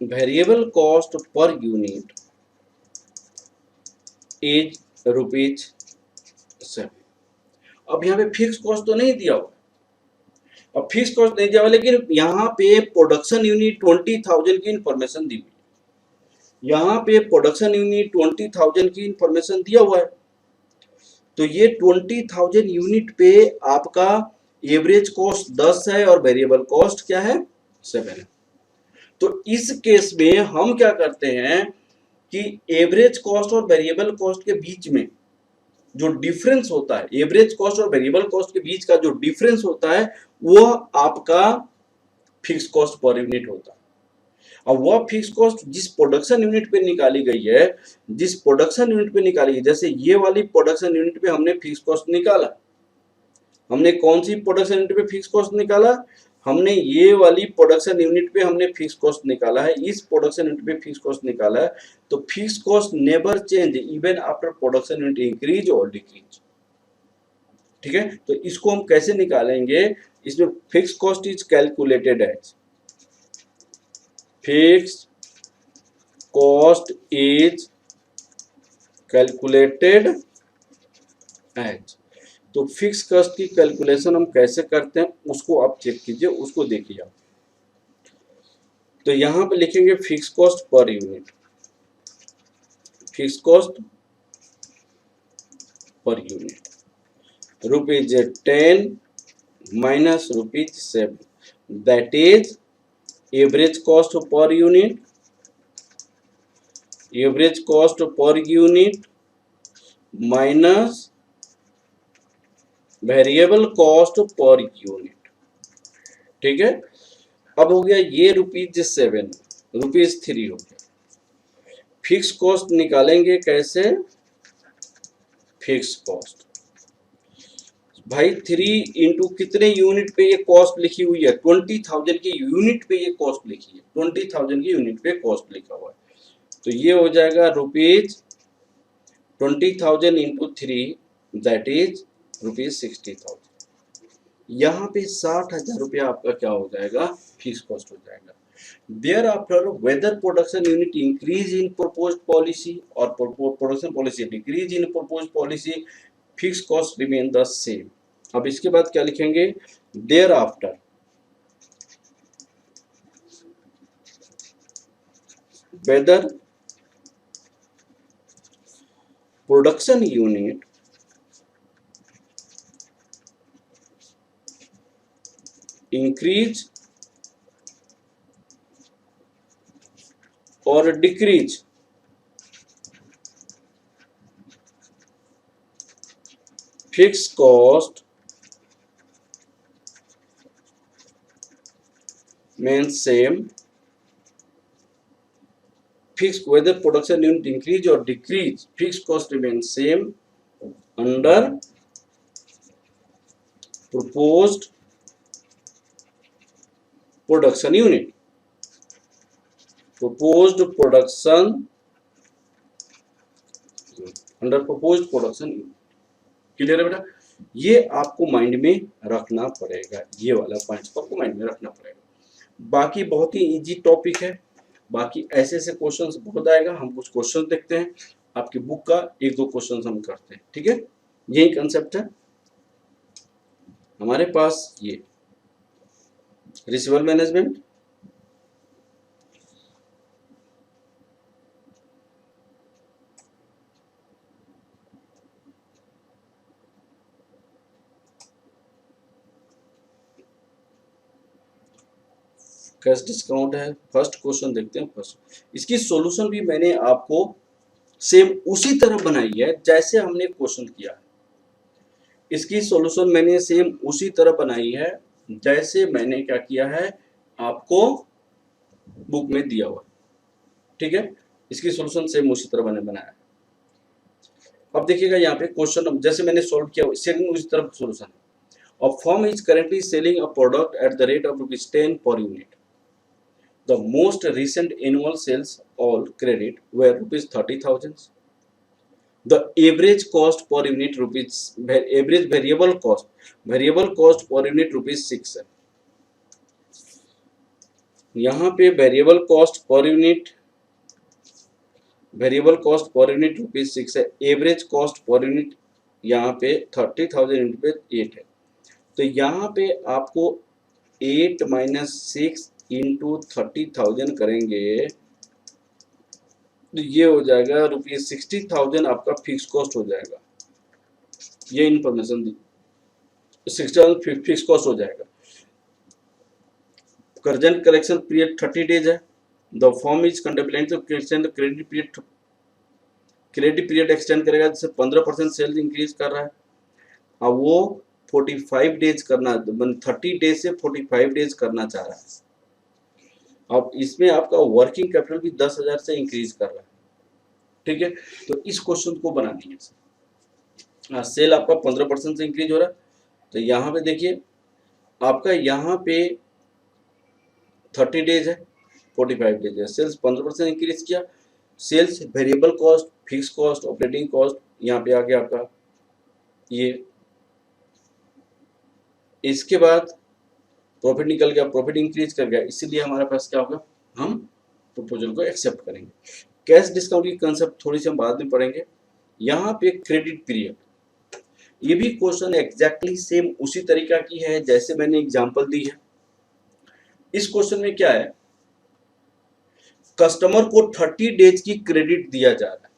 variable cost per unit is rupees 7। अब यहाँ पे फिक्स कॉस्ट तो नहीं दिया हुआ, अब फिक्स कॉस्ट नहीं दिया हुआ, लेकिन यहाँ पे प्रोडक्शन यूनिट 20,000 की इंफॉर्मेशन दी हुई, यहाँ पे प्रोडक्शन यूनिट 20,000 की इंफॉर्मेशन दिया हुआ है। तो ये 20,000 यूनिट पे आपका एवरेज कॉस्ट 10 है और वेरिएबल कॉस्ट क्या है, 7 है। तो इस केस में हम क्या करते हैं कि एवरेज कॉस्ट और वेरिएबल कॉस्ट के बीच में जो डिफरेंस होता है, एवरेज कॉस्ट और वेरिएबल कॉस्ट के बीच का जो डिफरेंस होता है वो आपका फिक्स कॉस्ट पर यूनिट होता है। अब वह फिक्स कॉस्ट जिस प्रोडक्शन यूनिट पे निकाली गई है, जिस प्रोडक्शन यूनिट पे निकाली गई, जैसे ये वाली प्रोडक्शन यूनिट पे हमने फिक्स कॉस्ट निकाला, हमने कौन सी प्रोडक्शन यूनिट पे फिक्स कॉस्ट निकाला, हमने ये वाली प्रोडक्शन यूनिट पे हमने फिक्स कॉस्ट निकाला है, इस प्रोडक्शन यूनिट पे फिक्स कॉस्ट निकाला है। तो fix cost never change even after production unit increase और डिक्रीज। ठीक है, तो इसको हम कैसे निकालेंगे, इसमें fix cost is calculated as, fix cost is calculated as. तो फिक्स कॉस्ट की कैलकुलेशन हम कैसे करते हैं उसको आप चेक कीजिए, उसको देखिए आप। तो यहां पे लिखेंगे fix cost per unit, fix cost per unit rupees 10 minus rupees 7, that is average cost per unit, average cost per unit minus variable cost per unit. ठीक है, अब हो गया ये रुपीज 7, रुपीज 3 हो गया। फिक्स कॉस्ट निकालेंगे कैसे, फिक्स कॉस्ट। भाई 3 इंटू कितने यूनिट पे ये कॉस्ट लिखी हुई है, 20,000 की यूनिट पे ये कॉस्ट लिखी है, 20,000 की यूनिट पे कॉस्ट लिखा हुआ है। तो ये हो जाएगा rupees 20,000 into 3 that is rupees 60,000। यहाँ पे 60,000 रुपया आपका क्या हो जाएगा, फिक्स कॉस्ट हो जाएगा। Thereafter, whether production unit increase in proposed policy or production policy decrease in proposed policy, fixed cost remain the same. अब इसके बाद क्या लिखेंगे, thereafter whether production unit increase or decrease fixed cost means same. Fixed whether production unit increase or decrease, fixed cost remains same under proposed production unit. Proposed production under proposed production unit. Clear है बेटा, ये आपको mind में रखना पड़ेगा, ये वाला point आपको माइंड में रखना पड़ेगा। बाकी बहुत ही इजी टॉपिक है, बाकी ऐसे ऐसे क्वेश्चंस बहुत आएगा। हम कुछ क्वेश्चन देखते हैं, आपकी बुक का एक दो क्वेश्चंस हम करते हैं, ठीक है। यही कंसेप्ट है हमारे पास। ये रिसीवर मैनेजमेंट, कैश डिस्काउंट है। फर्स्ट क्वेश्चन देखते हैं। फर्स्ट इसकी सॉल्यूशन भी मैंने आपको सेम उसी तरह बनाई है जैसे हमने क्वेश्चन किया है। इसकी सॉल्यूशन मैंने सेम उसी तरह बनाई है जैसे मैंने क्या किया है, आपको बुक में दिया हुआ, ठीक है। इसकी सॉल्यूशन सेम उसी तरह मैंने बनाया है। अब देखिएगा यहाँ पे क्वेश्चन जैसे मैंने सॉल्व किया, सेम उसी तरह solution. A firm is currently selling a product at the rate of ₹10 per unit. The most recent annual sales all credit were ₹30,000. The average cost per unit average variable cost per unit ₹6 है। यहाँ पे variable cost per unit ₹6 है। Average cost per unit यहाँ पे 30,000 पे 8 है। तो यहाँ पे आपको 8 - 6 इंटू 30,000 करेंगे तो ये हो जाएगा ₹60,000 आपका फिक्स कॉस्ट हो जाएगा। ये इंफॉर्मेशन दी, 60,000 फिक्स कॉस्ट हो जाएगा। करंट कलेक्शन पीरियड 30 डेज है। The firm is contemplate to extend the credit period extend करेगा, जिससे 15% सेल्स इंक्रीज कर रहा है। अब वो 45 डेज करना, 30 डेज से 45 डेज करना चाह रहा है। अब इसमें आपका वर्किंग कैपिटल भी 10,000 से इंक्रीज कर रहा है, ठीक है। तो इस क्वेश्चन को बनानी है। सेल आपका 15% से इंक्रीज हो रहा है, तो यहाँ पे देखिए आपका यहाँ पे 30 डेज है, 45 डेज है। सेल्स 15% इंक्रीज किया। Sales, variable cost, fix cost, operating cost यहाँ पे आ गया आपका ये। इसके बाद प्रॉफिट निकल गया, प्रॉफिट इंक्रीज कर गया, इसीलिए हमारे पास क्या होगा, हम प्रपोजल को एक्सेप्ट करेंगे। कैश डिस्काउंट की कंसेप्ट थोड़ी सी हम बाद में पढ़ेंगे। यहाँ पे क्रेडिट पीरियड, ये भी क्वेश्चन एग्जैक्टली सेम उसी तरीका की है जैसे मैंने एग्जांपल दी है। इस क्वेश्चन में क्या है, कस्टमर को 30 डेज की क्रेडिट दिया जा रहा है,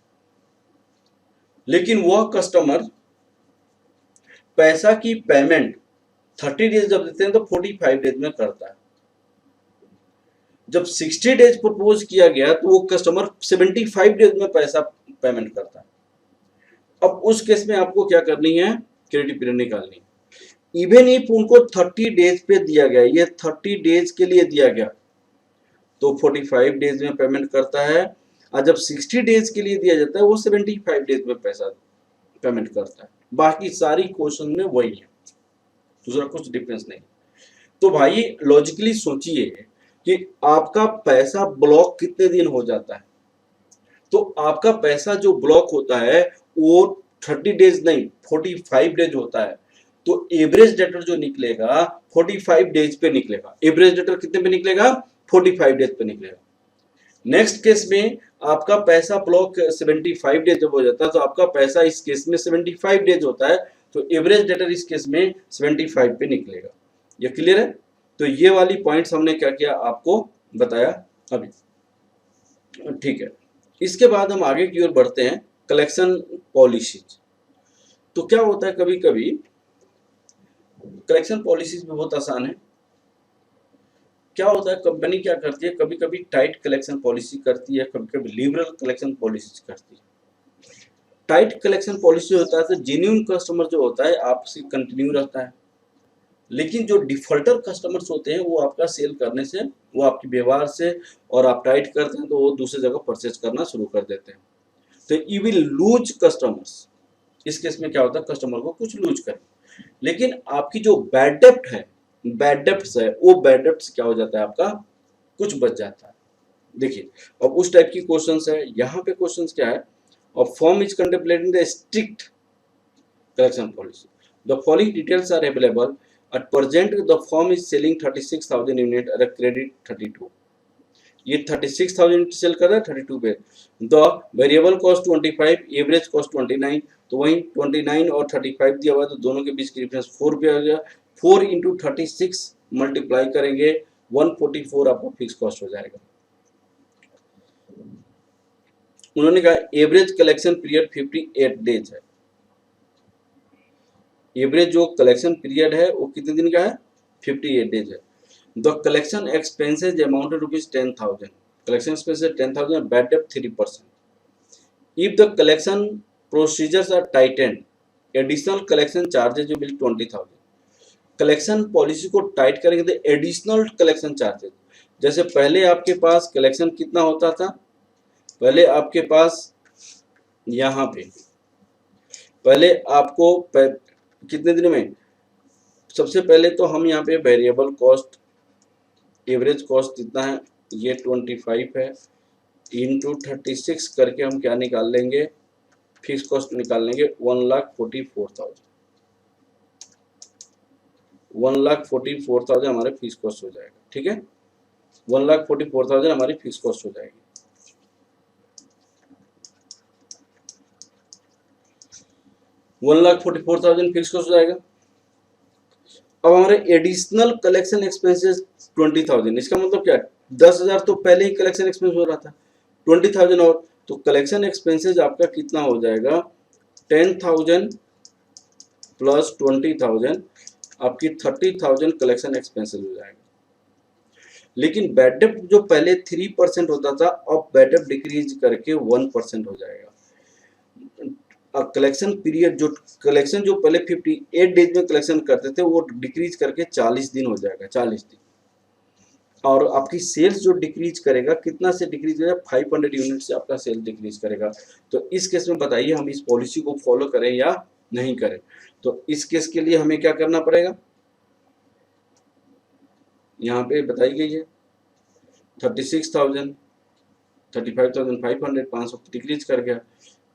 लेकिन वह कस्टमर पैसा की पेमेंट 30 डेज जब देते हैं तो 45 डेज में करता है। जब 60 डेज प्रपोज किया गया तो वो कस्टमर 75 डेज में पैसा पेमेंट करता है। अब उस केस में आपको क्या करनी है, क्रेडिट पीरियड निकालनी है। इवन इफ उनको 30 डेज पे दिया गया, ये 30 डेज के लिए दिया गया, तो 45 डेज में पेमेंट करता है। और जब 60 डेज के लिए दिया जाता है वो 75 डेज में पैसा पेमेंट करता है, बाकी सारी क्वेश्चन में वही है, दूसरा कुछ डिफरेंस नहीं। तो भाई लॉजिकली सोचिए कि आपका पैसा ब्लॉक कितने दिन हो जाता है, तो आपका पैसा जो ब्लॉक होता है वो 30 डेज नहीं 45 डेज होता है, तो एवरेज डेटर जो निकलेगा 45 डेज पे निकलेगा। एवरेज डेटर कितने पे निकलेगा? 45 डेज पे निकलेगा। नेक्स्ट केस में आपका पैसा ब्लॉक 75 डेज जब हो जाता है, तो आपका पैसा इस केस में 75 डेज होता है, तो एवरेज डेटर इस केस में 75 पे निकलेगा। ये क्लियर है? तो ये वाली पॉइंट्स हमने क्या किया आपको बताया अभी, ठीक है। इसके बाद हम आगे की ओर बढ़ते हैं, कलेक्शन पॉलिसीज। तो क्या होता है, कभी कभी कलेक्शन पॉलिसीज भी बहुत आसान है। क्या होता है, कंपनी क्या करती है, कभी कभी टाइट कलेक्शन पॉलिसी करती है, कभी कभी लिबरल कलेक्शन पॉलिसी करती है। टाइट कलेक्शन पॉलिसी होता है तो जेन्युइन कस्टमर जो होता है आपसे कंटिन्यू रहता है, लेकिन जो डिफॉल्टर कस्टमर्स होते हैं वो आपका सेल करने से, वो आपके व्यवहार से, और आप टाइट करते हैं तो वो दूसरी जगह परचेज करना शुरू कर देते हैं, तो यू विल लूज कस्टमर्स। इस केस में क्या होता है, कस्टमर को कुछ लूज करें, लेकिन आपकी जो बैड डेप्ट है, बैड डेप्ट्स है, वो बैड डेप्ट्स क्या हो जाता है, आपका कुछ बच जाता है। देखिए अब उस टाइप की क्वेश्चंस है, यहाँ पे क्वेश्चंस क्या है, और firm is contemplating the strict collection policy, the following details are available at present the firm is selling 36,000 unit at a credit 32, ये 36,000 सेल कर रहा है 32 पे, the variable cost 25, average cost 29, तो वहीं 29 और 35 दिया हुआ है, तो दोनों के बीच की डिफरेंस 4 पे आ गया। 4 इंटू 36 मल्टीप्लाई करेंगे 144 आपका फिक्स कॉस्ट हो जाएगा। उन्होंने कहा एवरेज कलेक्शन पीरियड 58 डेज है, एवरेज जो कलेक्शन पीरियड है वो कितने दिन का है, 58 डेज है। The collection expenses amounted rupees 10,000, collection expenses 10,000, bad debt 3%। If the collection procedures are tightened, additional collection charges will 20,000। Collection policy को टाइट करेंगे तो एडिशनल कलेक्शन चार्जेज, जैसे पहले आपके पास कलेक्शन कितना होता था, पहले आपके पास यहाँ पे पहले आपको कितने दिन में, सबसे पहले तो हम यहाँ पे वेरिएबल कॉस्ट, एवरेज कॉस्ट कितना है, ये 25 है, इंटू 36 करके हम क्या निकाल लेंगे, फिक्स कॉस्ट निकाल लेंगे 1,44,000, 1,44,000 हमारे फिक्स कॉस्ट हो जाएगा, ठीक है, 1,44,000 हमारी फिक्स कॉस्ट हो जाएगी। $1,44,000 फिक्स कॉस्ट हो जाएगा। अब हमारे एडिशनल कलेक्शन एक्सपेंसेस 20,000, इसका मतलब क्या है, 10,000 तो पहले ही कलेक्शन एक्सपेंस हो रहा था, 20,000 और, तो कलेक्शन एक्सपेंसेस आपका कितना हो जाएगा, 10,000 प्लस 20,000, आपकी 30,000 कलेक्शन एक्सपेंसेस हो जाएगा। लेकिन बैड डेट जो पहले 3% होता था, अब बैड डेट डिक्रीज करके 1% हो जाएगा। कलेक्शन पीरियड जो कलेक्शन जो पहले 58 डेज में कलेक्शन करते थे वो डिक्रीज करके 40 दिन हो जाएगा, 40 दिन। और आपकी सेल्स जो डिक्रीज करेगा, कितना से डिक्रीज करेगा, 500 यूनिट से आपका सेल डिक्रीज करेगा। तो इस केस में बताइए हम इस पॉलिसी को फॉलो करें या नहीं करें। तो इस केस के लिए हमें क्या करना पड़ेगा, यहाँ पे बताई गई है 36,000, 35,500, 500 डिक्रीज कर गया,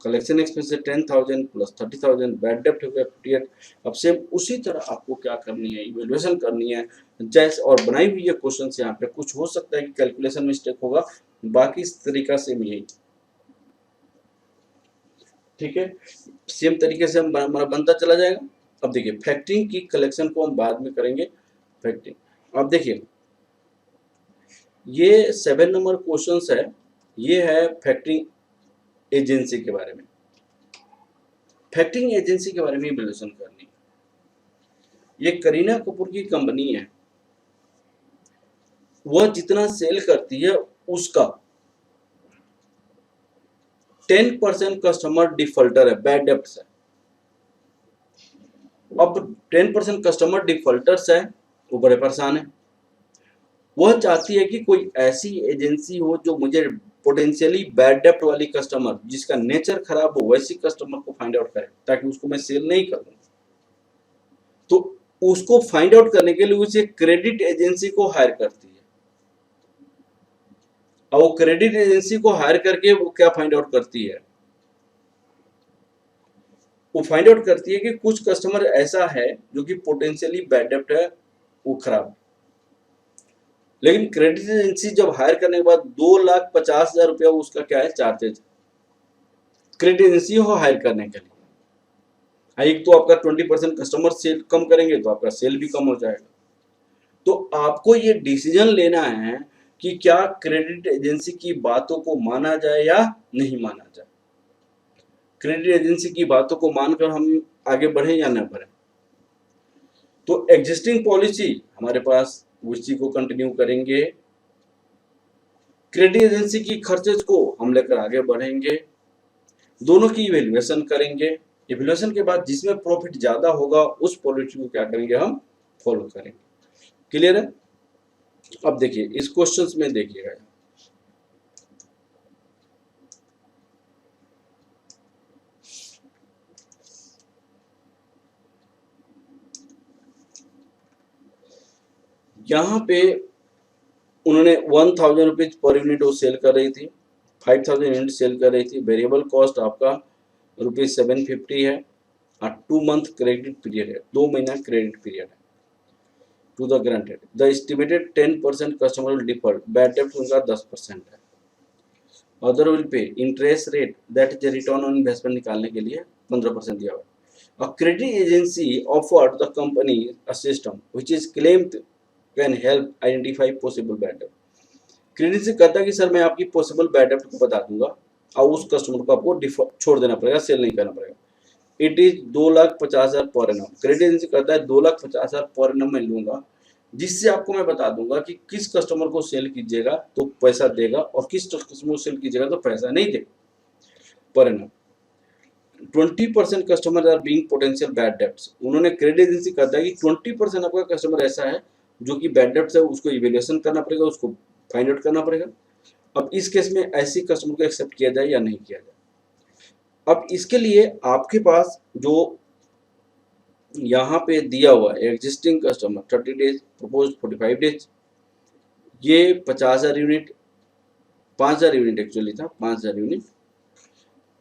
कलेक्शन एक्सपेंस 10,000 प्लस 30,000, बैड डेप्ट हो गया 58। अब सेम उसी तरह आपको क्या करनी है, इवैल्यूएशन करनी है, जैसे और बनाई हुई है क्वेश्चन यहाँ पे, कुछ हो सकता है कि कैलकुलेशन मिस्टेक होगा, बाकी इस तरीका से यही, ठीक है, सेम तरीके से हमारा बनता चला जाएगा। अब देखिए फैक्टरिंग की कलेक्शन को हम बाद में करेंगे, फैक्टरिंग। अब देखिए ये 7 नंबर क्वेश्चन है, ये है फैक्टरिंग एजेंसी के बारे में, फैक्टरिंग एजेंसी के बारे में इवैल्यूएशन करनी है। ये करीना कपूर की कंपनी है, वह जितना सेल करती है उसका 10% कस्टमर डिफॉल्टर है, बैड डेप्ट्स है। अब 10% कस्टमर डिफॉल्टर्स है, वो बड़े परेशान है। वह चाहती है कि कोई ऐसी एजेंसी हो जो मुझे पोटेंशियली बैड डेप्ट वाली कस्टमर जिसका नेचर खराब हो वैसी कस्टमर को फाइंड आउट करे ताकि उसको मैं सेल नहीं करूं। तो उसको फाइंड आउट करने के लिए उसे क्रेडिट एजेंसी को हायर करती है। और वो क्रेडिट एजेंसी को हायर करके वो क्या फाइंड आउट करती है, वो फाइंड आउट करती है कि कुछ कस्टमर ऐसा है जो कि पोटेंशियली बैड डेप्ट है, वो खराब। लेकिन क्रेडिट एजेंसी जब हायर करने के बाद 2,50,000 रुपया उसका क्या है चार्जेज क्रेडिट एजेंसी को हायर करने के लिए। एक तो आपका 20% कस्टमर सेल कम करेंगे तो आपका सेल भी कम हो जाएगा। तो आपको ये डिसीजन लेना है कि क्या क्रेडिट एजेंसी की बातों को माना जाए या नहीं माना जाए। क्रेडिट एजेंसी की बातों को मानकर हम आगे बढ़े या न बढ़े। तो एग्जिस्टिंग पॉलिसी हमारे पास उसी को कंटिन्यू करेंगे, क्रेडिट एजेंसी की खर्चेज को हम लेकर आगे बढ़ेंगे, दोनों की इवेल्युएशन करेंगे। इवेल्युएशन के बाद जिसमें प्रॉफिट ज्यादा होगा उस पॉलिसी को क्या करेंगे, हम फॉलो करेंगे। क्लियर है? अब देखिए इस क्वेश्चंस में देखिएगा, यहाँ पे उन्होंने 1,000 रुपीज पर यूनिट वो सेल कर रही थी, 5,000 यूनिट सेल कर रही थी। वेरिएबल कॉस्ट आपका ₹750 है। 2 मंथ क्रेडिट पीरियड है, 2 महीना क्रेडिट पीरियड है to the granted. The estimated 10% customer will default, bad डेप्ट उनका 10% है। Other will pay interest rate that is return on investment निकालने के लिए 15% दिया हुआ है। A credit agency offered the company a system which is claimed can help identify possible bad debt. Credit से कहता है कि सर मैं आपकी पॉसिबल बैड डेप्ट को बता दूंगा और उस कस्टमर को आपको छोड़ देना पड़ेगा, सेल नहीं करना पड़ेगा। It is 2,50,000 per annum. Credit agency कहता है 2,50,000 पर एनम मैं लूंगा, जिससे आपको मैं बता दूंगा कि किस कस्टमर को सेल कीजिएगा तो पैसा देगा और किस कस्टमर को सेल कीजिएगा तो पैसा नहीं देगा पर एनम। 20% customer are being potential bad debts. उन्होंने क्रेडिट एजेंसी कहता है कि 20% आपका कस्टमर ऐसा है जो कि बैड डेप्ट्स है, उसको इवेल्युएशन करना पड़ेगा, उसको फाइंड आउट करना पड़ेगा। अब इस केस में ऐसी कस्टमर को एक्सेप्ट किया जाए या नहीं किया जाए। अब इसके लिए आपके पास जो यहाँ पे दिया हुआ है existing customer 30 days, propose 45 days, ये 50,000 यूनिट, 5,000 यूनिट एक्चुअली था, 5,000 यूनिट,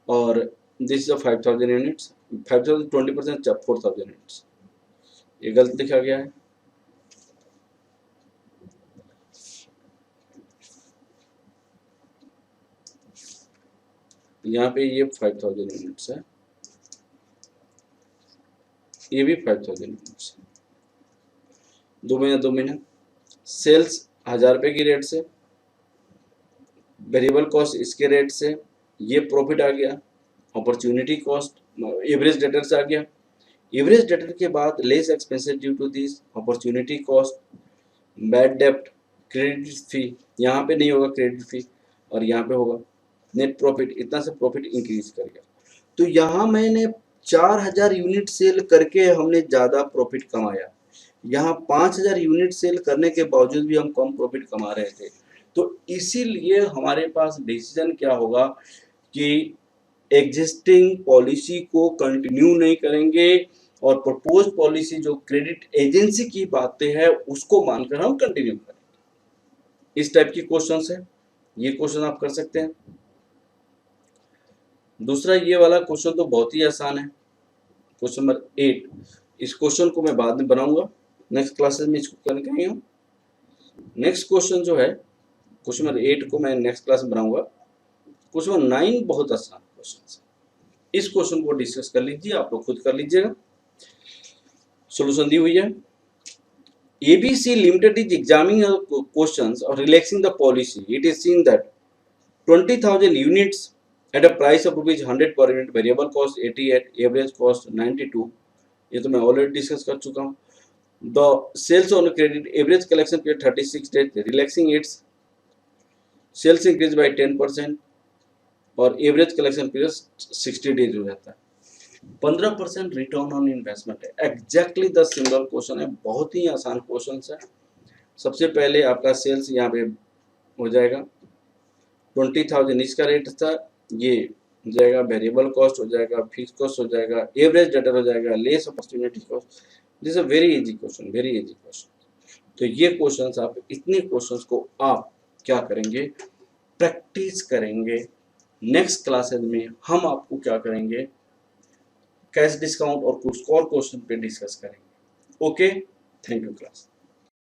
और दिस इज 5,000 यूनिट्स। 5,000 20% 4,000 यूनिट्स, ये गलत लिखा गया है। यहाँ पे ये 5,000 यूनिट्स है, ये भी 5,000 यूनिट्स है। 2 महीना सेल्स 1,000 रुपए की रेट से, वेरिएबल कॉस्ट इसके रेट से, ये प्रॉफिट आ गया। अपॉर्चुनिटी कॉस्ट एवरेज डेटर से आ गया। एवरेज डेटर के बाद less expenses due to this, opportunity cost, bad डेप्ट, क्रेडिट फी, यहाँ पे नहीं होगा क्रेडिट फी और यहाँ पे होगा नेट प्रॉफिट, इतना से प्रॉफिट इंक्रीज कर गया। तो यहाँ मैंने 4,000 यूनिट सेल करके हमने ज़्यादा प्रॉफिट कमाया, यहाँ 5,000 यूनिट सेल करने के बावजूद भी हम कम प्रॉफिट कमा रहे थे। तो इसीलिए हमारे पास डिसीजन क्या होगा कि एग्जिस्टिंग पॉलिसी को कंटिन्यू नहीं करेंगे और प्रपोज पॉलिसी जो क्रेडिट एजेंसी की बातें हैं उसको मानकर हम कंटिन्यू करेंगे। इस टाइप की क्वेश्चंस है, ये क्वेश्चन आप कर सकते हैं। दूसरा ये वाला क्वेश्चन तो बहुत ही आसान है, क्वेश्चन नंबर 8। इस क्वेश्चन को मैं बाद में बनाऊंगा, नेक्स्ट क्लासेस में इसको करने के लिए। नेक्स्ट क्वेश्चन जो है क्वेश्चन नंबर 8 को मैं नेक्स्ट क्लास में बनाऊंगा। क्वेश्चन नंबर 9 बहुत आसान क्वेश्चन है, इस क्वेश्चन को डिस्कस कर लीजिए, आप लोग खुद कर लीजिएगा। सॉल्यूशन दी हुई है। ABC Limited is examining questions or relaxing the policy. It is seen that 20,000 units at a price of ₹100 per unit, variable cost 88, average cost 92, ये तो मैं ऑलरेडी डिस्कस कर चुका हूँ। The sales on credit, average collection period 36 days, relaxing its sales increase by 10% और average collection period 60 days हो जाता है। 15% रिटर्न ऑन इन्वेस्टमेंट है, एग्जैक्टली 10 सिंगल क्वेश्चन है, बहुत ही आसान क्वेश्चन है। सबसे पहले आपका सेल्स यहाँ पे हो जाएगा 20,000 इसका रेट था, ये हो जाएगा वेरिएबल कॉस्ट, हो जाएगा फिक्स कॉस्ट, हो जाएगा एवरेज डेटर, हो जाएगा less opportunity cost. This a very easy question, very easy question. तो ये क्वेश्चंस आप, इतने क्वेश्चंस को आप क्या करेंगे, प्रैक्टिस करेंगे। नेक्स्ट क्लासेस में हम आपको क्या करेंगे, कैश डिस्काउंट और कुछ और क्वेश्चन पे डिस्कस करेंगे। Okay, thank you class.